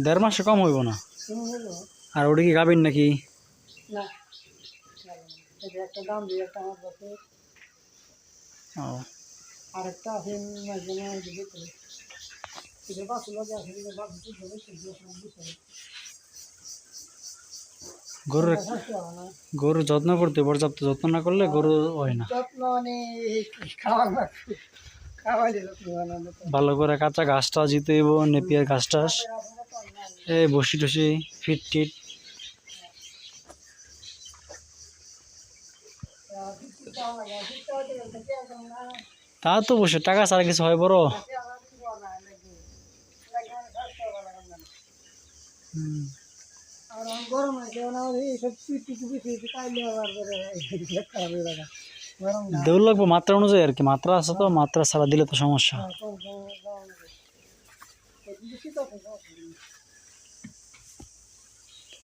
দেড় মাসে কম হইব না। আর ওটা কি গাবেন নাকি? ও গরুর গরুর যত্ন করতে পর্যাপ্ত যত্ন না করলে গরু হয় না। ভালো করে কাঁচা ঘাস টাস দিতে হইব, নেপিয়ার ঘাস টাস, এই বসি টসি ফিট টিট। তা তো বসে টাকা ছাড়া কিছু হয় বড়। দেউল লাগবো মাত্রা অনুযায়ী আর কি, মাত্রা আছে তো, মাত্রা ছাড়া দিলে তো সমস্যা।